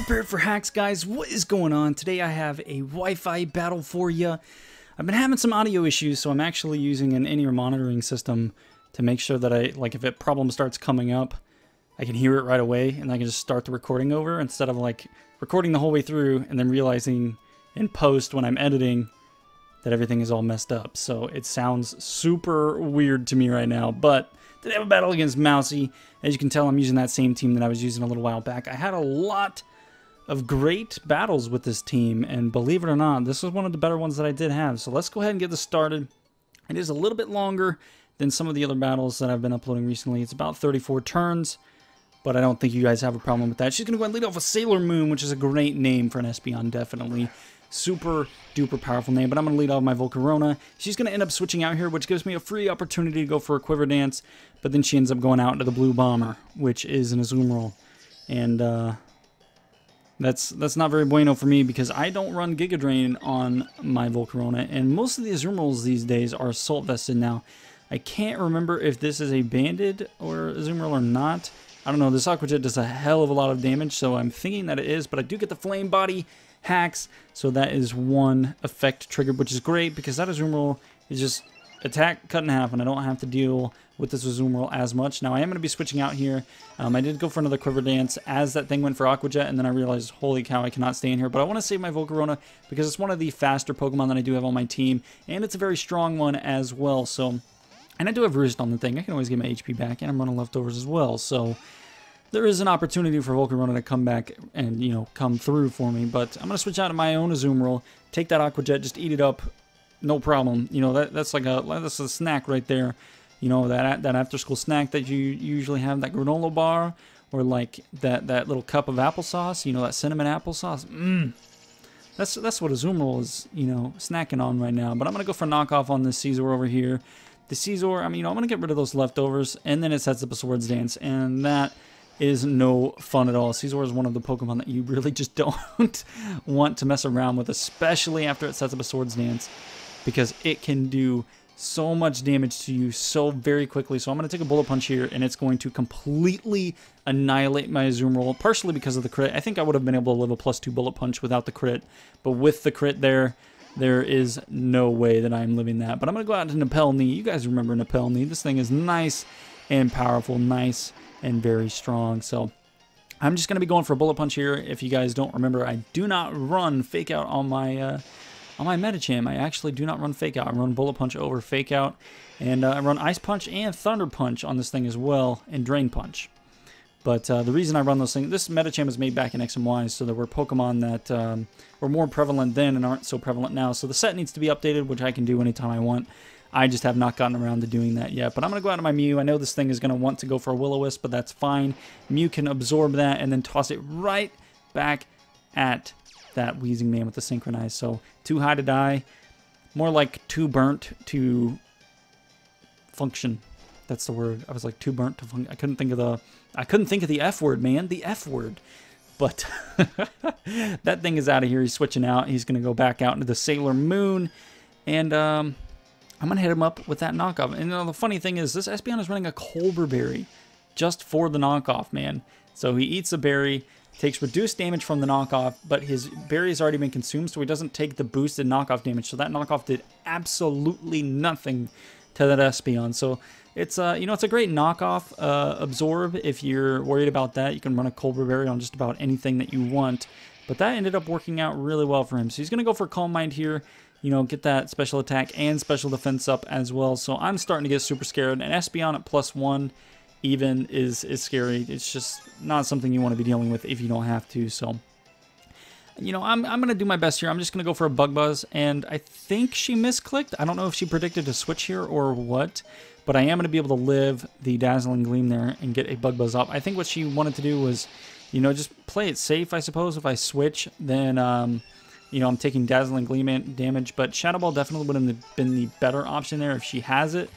prepared for hacks, guys. What is going on? Today I have a Wi-Fi battle for you. I've been having some audio issues, so I'm actually using an in-ear monitoring system to make sure that if a problem starts coming up, I can hear it right away and I can just start the recording over instead of recording the whole way through and then realizing in post when I'm editing that everything is all messed up. So it sounds super weird to me right now, but today I have a battle against Mousy. As you can tell, I'm using that same team that I was using a little while back. I had a lot of great battles with this team, and believe it or not, this was one of the better ones that I did have. So let's go ahead and get this started. It is a little bit longer than some of the other battles that I've been uploading recently. It's about 34 turns, but I don't think you guys have a problem with that. She's going to go ahead and lead off with Sailor Moon, which is a great name for an Espeon, definitely. Super duper powerful name, but I'm going to lead off my Volcarona. She's going to end up switching out here, which gives me a free opportunity to go for a Quiver Dance, but then she ends up going out into the Blue Bomber, which is an Azumarill. And that's not very bueno for me because I don't run Giga Drain on my Volcarona, and most of the Azumarills these days are Assault Vested now. I can't remember if this is a Banded or Azumarill or not. I don't know. This Aqua Jet does a hell of a lot of damage, so I'm thinking that it is, but I do get the Flame Body hacks, so that is one effect triggered, which is great because that Azumarill is just attack cut in half, and I don't have to deal with this Azumarill as much. Now I am going to be switching out here. I did go for another Quiver Dance as that thing went for Aqua Jet, and then I realized, holy cow, I cannot stay in here. But I want to save my Volcarona because it's one of the faster Pokemon that I do have on my team, and it's a very strong one as well. So, and I do have Roost on the thing. I can always get my HP back, and I'm running leftovers as well. So there is an opportunity for Volcarona to come back and, you know, come through for me. But I'm going to switch out to my own Azumarill, take that Aqua Jet, just eat it up, no problem. You know, that's a snack right there. You know, that after-school snack that you usually have, that granola bar, or like that little cup of applesauce, you know, that cinnamon applesauce. That's what Azumarill is, you know, snacking on right now. But I'm going to go for a knockoff on this Caesar over here. The Caesar, I mean, you know, I'm going to get rid of those leftovers, and then it sets up a Swords Dance, and that is no fun at all. Caesar is one of the Pokemon that you really just don't want to mess around with, especially after it sets up a Swords Dance, because it can do so much damage to you so very quickly. So I'm going to take a Bullet Punch here, and it's going to completely annihilate my Azumarill, partially because of the crit. I think I would have been able to live a +2 Bullet Punch without the crit, but with the crit there is no way that I'm living that. But I'm going to go out to Napel Knee. You guys remember Napel Knee. This thing is nice and powerful, nice and very strong. So I'm just going to be going for a Bullet Punch here. If you guys don't remember, I do not run Fake Out on my Medicham. I actually do not run Fake Out. I run Bullet Punch over Fake Out, and I run Ice Punch and Thunder Punch on this thing as well, and Drain Punch. But the reason I run those things, this Medicham was made back in X and Y, so there were Pokemon that were more prevalent then and aren't so prevalent now. So the set needs to be updated, which I can do anytime I want. I just have not gotten around to doing that yet. But I'm going to go out to my Mew. I know this thing is going to want to go for a Will-O-Wisp, but that's fine. Mew can absorb that and then toss it right back at that Wheezing Man with the Synchronize. So too high to die. More like too burnt to function. That's the word. I was like too burnt to function. I couldn't think of the F word, man. The F word. But that thing is out of here. He's switching out. He's going to go back out into the Sailor Moon. And I'm going to hit him up with that knockoff. And you know, the funny thing is, this Espeon is running a Colbur Berry just for the knockoff, man. So he eats a berry, takes reduced damage from the knockoff, but his berry has already been consumed, so he doesn't take the boosted knockoff damage. So that knockoff did absolutely nothing to that Espeon. So it's you know, it's a great knockoff absorb. If you're worried about that, you can run a Colbur Berry on just about anything that you want. But that ended up working out really well for him. So he's going to go for Calm Mind here. You know, get that special attack and special defense up as well. So I'm starting to get super scared. And Espeon at +1 even is scary. It's just not something you want to be dealing with if you don't have to. So, you know, I'm going to do my best here. I'm just going to go for a Bug Buzz. And I think she misclicked. I don't know if she predicted to switch here or what. But I am going to be able to live the Dazzling Gleam there and get a Bug Buzz up. I think what she wanted to do was, you know, just play it safe, I suppose. If I switch, then you know, I'm taking Dazzling Gleam damage, but Shadow Ball definitely would have been the better option there if she has it.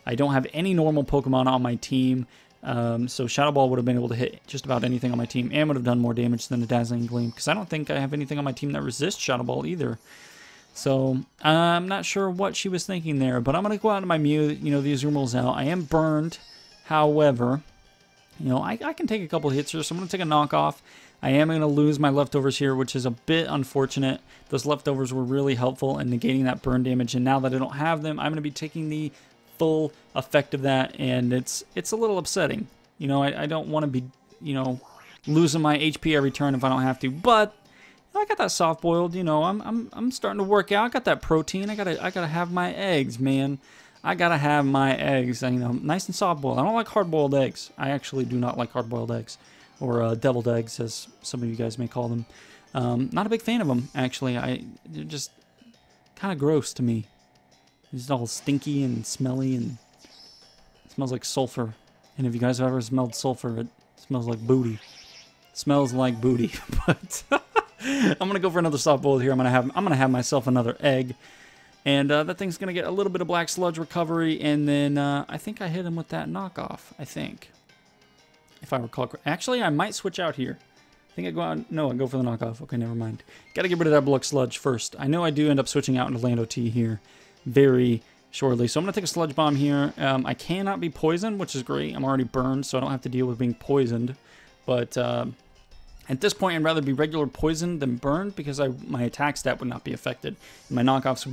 I don't have any normal Pokemon on my team, so Shadow Ball would have been able to hit just about anything on my team and would have done more damage than the Dazzling Gleam, because I don't think I have anything on my team that resists Shadow Ball either. So I'm not sure what she was thinking there, but I'm going to go out to my Mew. You know, the Azumarill's out. I am burned, however, You know, I can take a couple hits here, so I'm going to take a knockoff. I am going to lose my leftovers here, which is a bit unfortunate. Those leftovers were really helpful in negating that burn damage, and now that I don't have them, I'm going to be taking the full effect of that, and it's a little upsetting. You know, I don't want to be, you know, losing my HP every turn if I don't have to, but I got that soft boiled. You know, I'm starting to work out. I got that protein. I gotta have my eggs, man. I gotta have my eggs. You know, nice and soft boiled. I don't like hard boiled eggs. I actually do not like hard boiled eggs, or deviled eggs, as some of you guys may call them. Not a big fan of them, actually. They're just kind of gross to me. It's all stinky and smelly, and it smells like sulfur. And if you guys have ever smelled sulfur, it smells like booty. It smells like booty, but. I'm gonna go for another soft boiled here. I'm gonna have myself another egg, and that thing's gonna get a little bit of black sludge recovery, and then I think I hit him with that knockoff. I think, if I recall correctly. Actually, I might switch out here. I think I go out. No, I go for the knockoff. Okay, never mind. Got to get rid of that black sludge first. I know I do end up switching out into Lando T here very shortly, so I'm gonna take a sludge bomb here. I cannot be poisoned, which is great. I'm already burned, so I don't have to deal with being poisoned, but. At this point, I'd rather be regular poisoned than burned because my attack stat would not be affected. My knockoffs would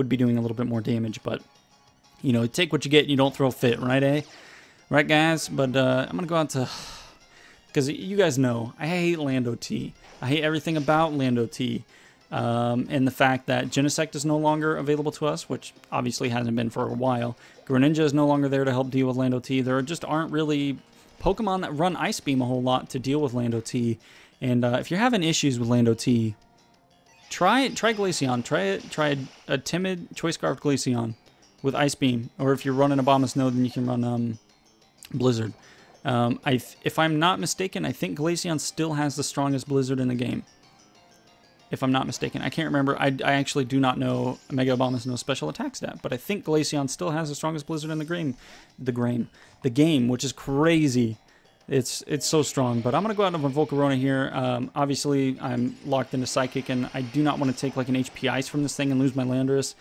be doing a little bit more damage, but you know, take what you get and you don't throw a fit, right, eh? Right, guys? But I'm gonna go out to, because you guys know I hate Lando T. I hate everything about Lando T, and the fact that Genesect is no longer available to us, which obviously hasn't been for a while. Greninja is no longer there to help deal with Lando T. There just aren't really Pokemon that run Ice Beam a whole lot to deal with Lando T. And if you're having issues with Lando T, try Glaceon. Try a timid Choice Scarf Glaceon with Ice Beam. Or if you're running a Abomasnow, Snow, then you can run Blizzard. If I'm not mistaken, I think Glaceon still has the strongest Blizzard in the game. If I'm not mistaken. I can't remember. I actually do not know Mega Abomasnow special attack stat, but I think Glaceon still has the strongest Blizzard in the game, which is crazy. It's so strong. But I'm going to go out of my Volcarona here. Obviously, I'm locked into Psychic, and I do not want to take like an HP Ice from this thing and lose my Landorus,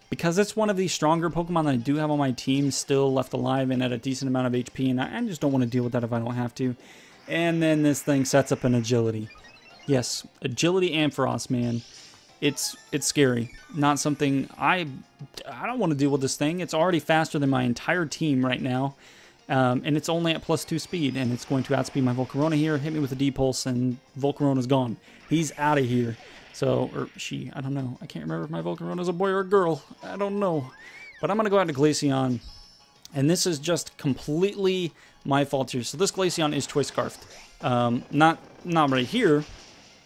because it's one of the stronger Pokemon that I do have on my team still left alive and at a decent amount of HP, and I just don't want to deal with that if I don't have to. And then this thing sets up an Agility. Yes, Agility Ampharos, man. It's scary. Not something I don't want to deal with this thing. It's already faster than my entire team right now. And it's only at +2 speed, and it's going to outspeed my Volcarona here, hit me with a D-Pulse, and Volcarona's gone. He's out of here. So, or she, I don't know. I can't remember if my Volcarona's a boy or a girl. I don't know. But I'm going to go out to Glaceon, and this is just completely my fault here. So this Glaceon is Choice Scarfed. Not right here.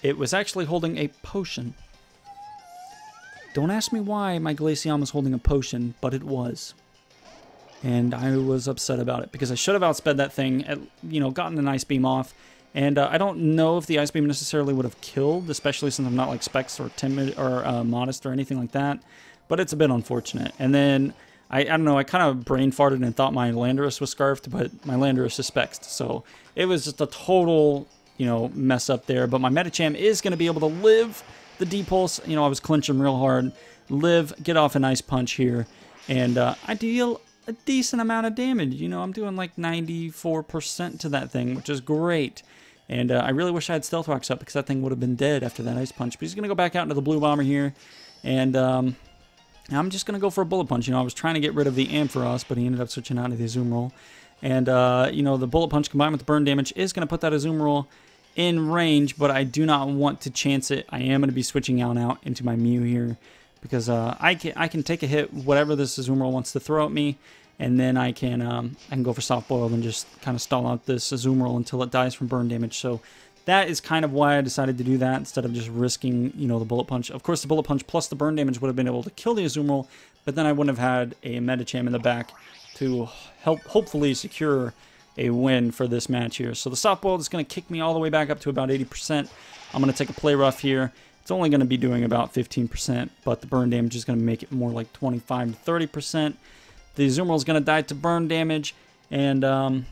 It was actually holding a potion. Don't ask me why my Glaceon was holding a potion, but it was. And I was upset about it because I should have outsped that thing, gotten an Ice Beam off. And I don't know if the Ice Beam necessarily would have killed, especially since I'm not like Specs or timid or modest or anything like that. But it's a bit unfortunate. And then, I don't know, I kind of brain farted and thought my Landorus was scarfed, but my Landorus is Specsed. So it was just a total, mess up there. But my Medicham is going to be able to live the D-Pulse. I was clinching real hard. Live, get off an Ice Punch here. And I deal a decent amount of damage. I'm doing like 94% to that thing, which is great. And I really wish I had Stealth Rocks up because that thing would have been dead after that Ice Punch. But he's going to go back out into the Blue Bomber here. And I'm just going to go for a Bullet Punch. I was trying to get rid of the Ampharos, but he ended up switching out to the Azumarill. And, the Bullet Punch combined with the Burn damage is going to put that Azumarill in range, but I do not want to chance it. I am going to be switching out into my Mew here because I can take a hit, whatever this Azumarill wants to throw at me, and then I can go for Soft Boiled and just kind of stall out this Azumarill until it dies from burn damage. So that is kind of why I decided to do that instead of just risking, the Bullet Punch. Of course, the Bullet Punch plus the burn damage would have been able to kill the Azumarill, but then I wouldn't have had a Medicham in the back to help hopefully secure a win for this match here. So the Soft Boiled is going to kick me all the way back up to about 80%. I'm going to take a Play Rough here. It's only going to be doing about 15%, but the burn damage is going to make it more like 25 to 30%. The Azumarill is going to die to burn damage, and I'm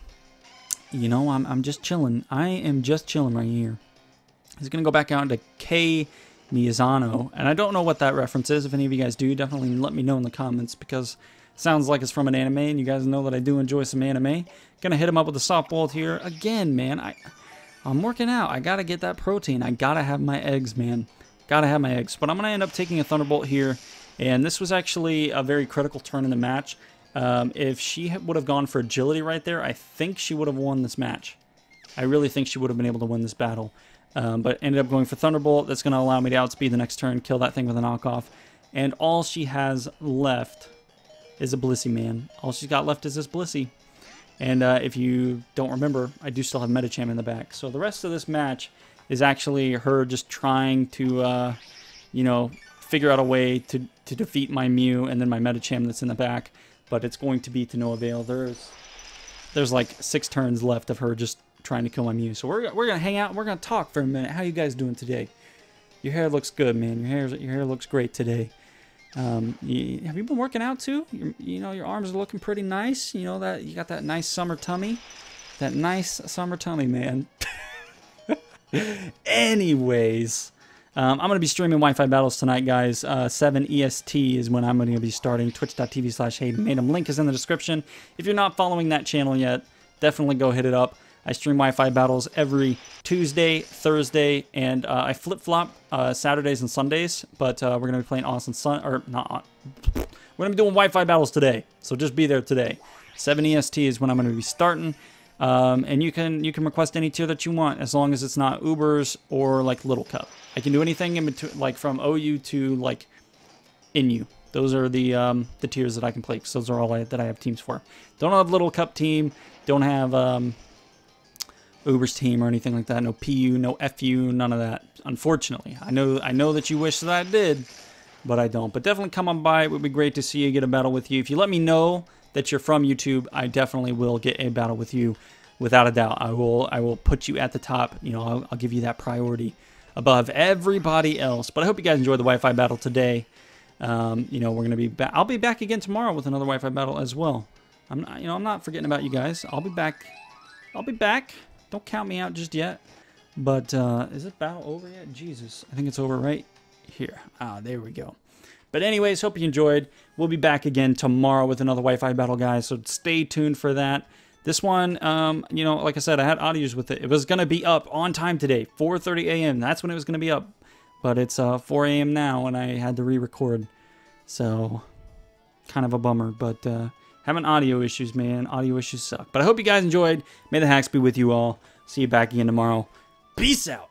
just chilling. I am just chilling right here. He's going to go back out into K Miyazano, and I don't know what that reference is. If any of you guys do, definitely let me know in the comments, because Sounds like it's from an anime, and you guys know that I do enjoy some anime. Gonna hit him up with a soft bolt here. Again, man, I'm working out. I gotta get that protein. I gotta have my eggs, man. Gotta have my eggs. But I'm gonna end up taking a Thunderbolt here, and this was actually a very critical turn in the match. If she would have gone for agility right there, I think she would have won this match. I really think she would have been able to win this battle. But ended up going for Thunderbolt. That's going to allow me to outspeed the next turn, kill that thing with a knockoff. And all she has left is a Blissey, man. All she's got left is this Blissey. And if you don't remember, I do still have MadeEm in the back. So the rest of this match is actually her just trying to, you know, figure out a way to defeat my Mew and then my MadeEm that's in the back. But it's going to be to no avail. There's like 6 turns left of her just trying to kill my Mew. So we're gonna hang out and we're gonna talk for a minute. How you guys doing today? Your hair looks good, man. Your hair looks great today. Have you been working out too? You know, your arms are looking pretty nice. You know that you got that nice summer tummy. That nice summer tummy, man. Anyways, I'm gonna be streaming Wi-Fi battles tonight, guys. 7 EST is when I'm gonna be starting. Twitch.tv/HaydenMadeEm. Link is in the description. If you're not following that channel yet, definitely go hit it up. I stream Wi-Fi battles every Tuesday, Thursday, and I flip-flop Saturdays and Sundays. But we're gonna be playing we're gonna be doing Wi-Fi battles today, so just be there today. 7 EST is when I'm gonna be starting, and you can request any tier that you want as long as it's not Ubers or like Little Cup. I can do anything in between, like from OU to like INU. Those are the tiers that I can play, because those are all that I have teams for. Don't have Little Cup team. Don't have Uber's team or anything like that. No PU, no FU, none of that. Unfortunately, I know that you wish that I did, but I don't. But definitely come on by. It would be great to see you, get a battle with you. If you let me know that you're from YouTube, I definitely will get a battle with you, without a doubt. I will put you at the top. You know, I'll give you that priority above everybody else. But I hope you guys enjoyed the Wi-Fi battle today. You know, we're gonna be back. I'll be back again tomorrow with another Wi-Fi battle as well. I'm not forgetting about you guys. I'll be back. Don't count me out just yet. But is this battle over yet? Jesus, I think it's over right here. Ah, there we go. But anyways, hope you enjoyed. We'll be back again tomorrow with another Wi-Fi battle, guys. So stay tuned for that. This one, you know, like I said, I had audios with it. It was gonna be up on time today, 4:30 a.m. That's when it was gonna be up. But it's 4 a.m. now, and I had to re-record. So kind of a bummer. But having audio issues, man. Audio issues suck. But I hope you guys enjoyed. May the hacks be with you all. See you back again tomorrow. Peace out.